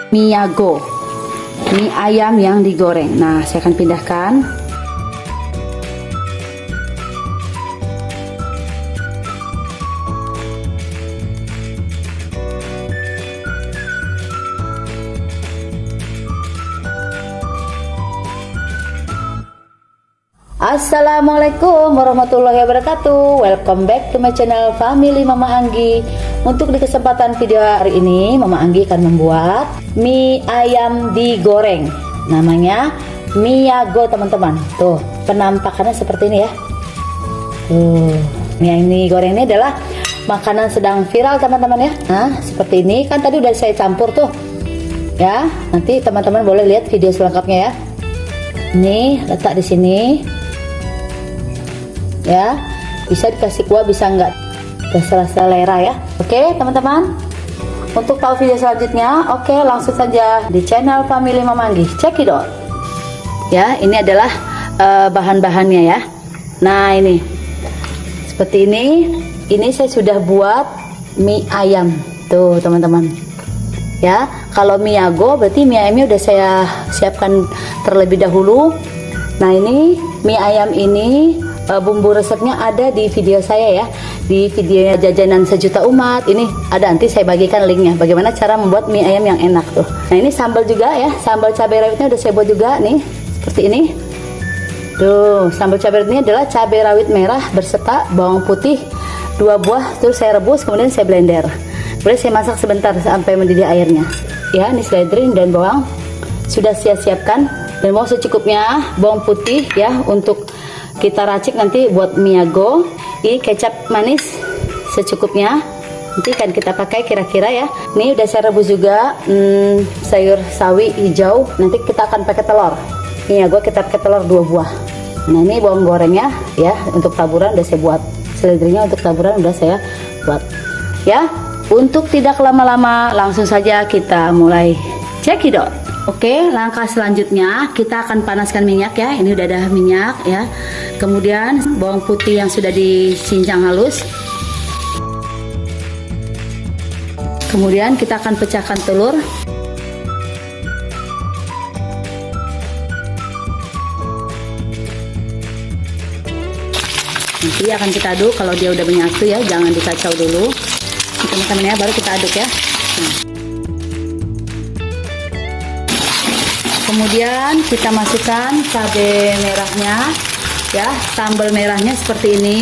Miyago, mie ayam yang digoreng. Nah, saya akan pindahkan. Assalamualaikum warahmatullahi wabarakatuh. Welcome back to my channel Family Mama Anggi. Untuk di kesempatan video hari ini, Mama Anggi akan membuat mie ayam digoreng. Namanya Miyago, teman-teman. Tuh, penampakannya seperti ini ya. Mie ayam digoreng ini adalah makanan sedang viral, teman-teman ya. Nah, seperti ini kan tadi udah saya campur tuh. Ya, nanti teman-teman boleh lihat video selengkapnya ya. Ini letak di sini. Ya, bisa dikasih kuah, bisa enggak, terserah selera ya. Oke teman-teman, untuk tahu video selanjutnya, oke langsung saja di channel Family Mama Anggi. Check it out ya. Ini adalah bahan-bahannya ya. Nah, ini seperti ini saya sudah buat mie ayam tuh teman-teman ya. Kalau Miyago berarti mie ayamnya udah saya siapkan terlebih dahulu. Nah, ini mie ayam ini bumbu resepnya ada di video saya ya, di videonya jajanan sejuta umat. Ini ada, nanti saya bagikan linknya bagaimana cara membuat mie ayam yang enak tuh. Nah, ini sambal juga ya, sambal cabai rawitnya udah saya buat juga nih, seperti ini tuh. Sambal cabai rawit ini adalah cabai rawit merah berserta bawang putih 2 buah, terus saya rebus kemudian saya blender. Boleh saya masak sebentar sampai mendidih airnya ya. Ini seledri dan bawang sudah saya siapkan, dan bawang secukupnya, bawang putih ya untuk kita racik nanti buat Miyago. Ini kecap manis secukupnya, nanti kan kita pakai kira-kira ya. Ini udah saya rebus juga sayur sawi hijau, nanti kita akan pakai telur. Miyago kita pakai telur 2 buah. Nah, ini bawang gorengnya ya, untuk taburan udah saya buat. Seledrinya untuk taburan udah saya buat ya. Untuk tidak lama-lama, langsung saja kita mulai cekidot. Oke, langkah selanjutnya kita akan panaskan minyak ya. Ini udah ada minyak ya. Kemudian bawang putih yang sudah dicincang halus. Kemudian kita akan pecahkan telur. Nanti akan kita aduk. Kalau dia udah menyatu ya, jangan dikacau dulu teman-teman ya, baru kita aduk ya. Kemudian kita masukkan cabai merahnya ya, sambal merahnya seperti ini.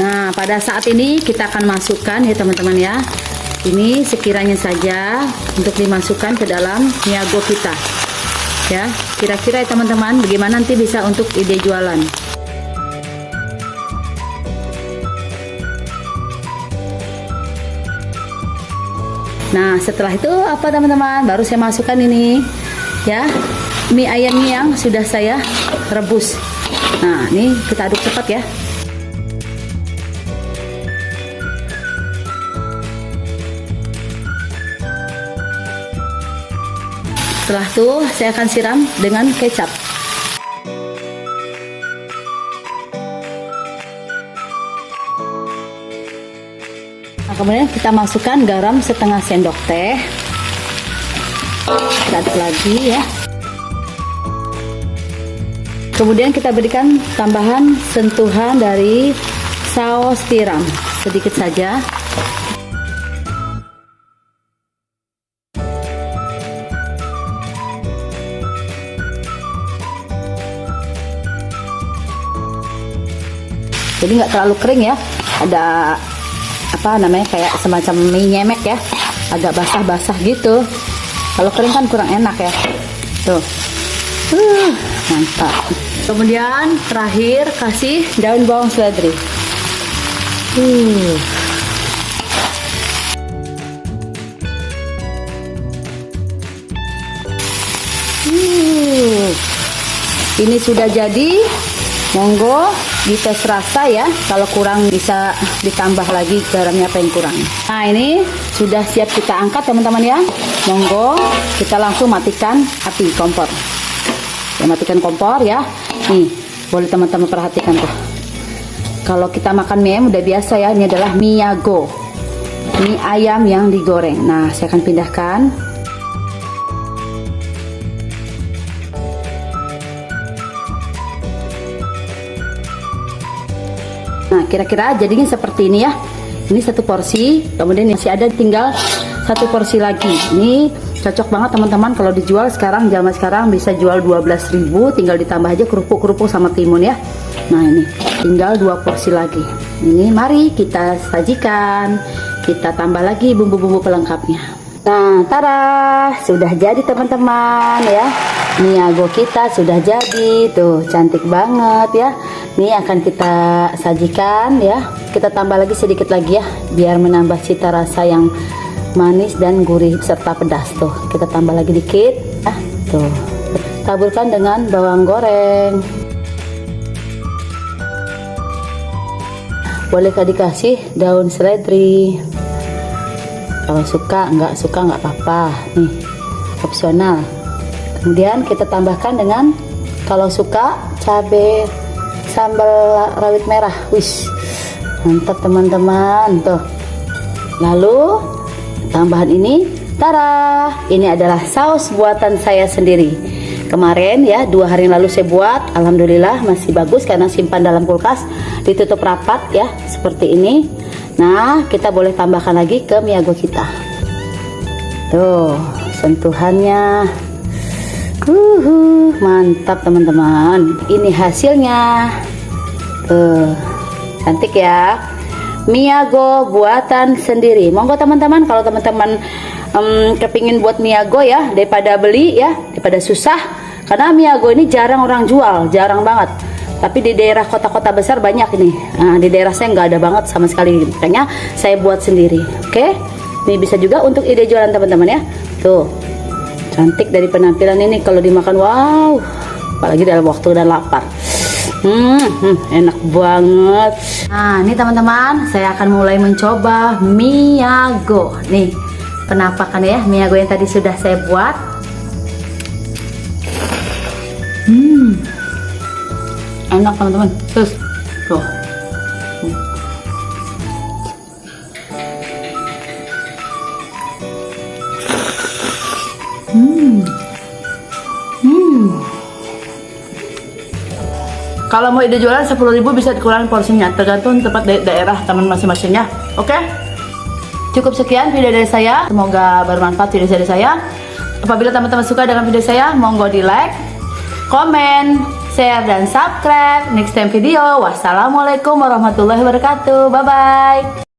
Nah, pada saat ini kita akan masukkan ya teman-teman ya. Ini sekiranya saja untuk dimasukkan ke dalam Miyago kita ya. Kira-kira ya teman-teman, bagaimana nanti bisa untuk ide jualan. Nah, setelah itu apa teman-teman, baru saya masukkan ini ya, mie ayamnya yang sudah saya rebus. Nah, ini kita aduk cepat ya. Setelah itu saya akan siram dengan kecap. Nah, kemudian kita masukkan garam setengah sendok teh. Kita aduk lagi ya. Kemudian kita berikan tambahan sentuhan dari saus tiram sedikit saja. Jadi nggak terlalu kering ya, ada apa namanya, kayak semacam mie nyemek ya, agak basah-basah gitu. Kalau kering kan kurang enak ya. Tuh, mantap. Kemudian terakhir kasih daun bawang seledri. Ini sudah jadi Monggo dites rasa ya, kalau kurang bisa ditambah lagi garamnya apa yang kurang. Nah ini sudah siap kita angkat teman-teman ya. Monggo kita langsung matikan api kompor ya, matikan kompor ya. Nih boleh teman-teman perhatikan tuh, kalau kita makan mie ayam udah biasa ya, ini adalah miyago, mie ayam yang digoreng. Nah saya akan pindahkan. Nah kira-kira jadinya seperti ini ya. Ini satu porsi, kemudian masih ada tinggal satu porsi lagi. Ini cocok banget teman-teman kalau dijual sekarang, zaman sekarang bisa jual 12.000, tinggal ditambah aja kerupuk-kerupuk sama timun ya. Nah ini tinggal 2 porsi lagi. Ini mari kita sajikan, kita tambah lagi bumbu-bumbu pelengkapnya. Nah tada, sudah jadi teman-teman ya. Miyago kita sudah jadi, tuh cantik banget ya. Ini akan kita sajikan ya. Kita tambah lagi sedikit lagi ya, biar menambah cita rasa yang manis dan gurih serta pedas. Tuh kita tambah lagi dikit. Tuh taburkan dengan bawang goreng. Bolehkah dikasih daun seledri? Kalau suka, nggak apa-apa. Nih opsional. Kemudian kita tambahkan dengan, kalau suka, cabai sambal rawit merah. Wis, mantap teman-teman tuh. Lalu tambahan ini, tada, ini adalah saus buatan saya sendiri. Kemarin ya, 2 hari yang lalu saya buat, alhamdulillah masih bagus karena simpan dalam kulkas, ditutup rapat ya, seperti ini. Nah, kita boleh tambahkan lagi ke miyago kita. Tuh, sentuhannya. Mantap teman-teman. Ini hasilnya. Tuh, cantik ya. Miyago buatan sendiri. Monggo teman-teman, kalau teman-teman kepingin buat miyago ya, daripada beli ya, daripada susah. Karena miyago ini jarang orang jual, jarang banget. Tapi di daerah kota-kota besar banyak ini. Nah, di daerah saya nggak ada banget sama sekali. Makanya saya buat sendiri. Oke, ini bisa juga untuk ide jualan teman-teman ya. Tuh, cantik dari penampilan ini, kalau dimakan wow, apalagi dalam waktu dan lapar. Enak banget. Nah ini teman-teman, saya akan mulai mencoba miyago. Nih penampakan ya miyago yang tadi sudah saya buat. Enak teman-teman. Terus tuh. Kalau mau ide jualan 10.000 bisa dikurangin porsinya, tergantung tempat daerah teman masing-masingnya. Oke? Cukup sekian video dari saya. Semoga bermanfaat video dari saya. Apabila teman-teman suka dengan video saya, monggo di like, komen, share, dan subscribe. Next time video. Wassalamualaikum warahmatullahi wabarakatuh. Bye-bye.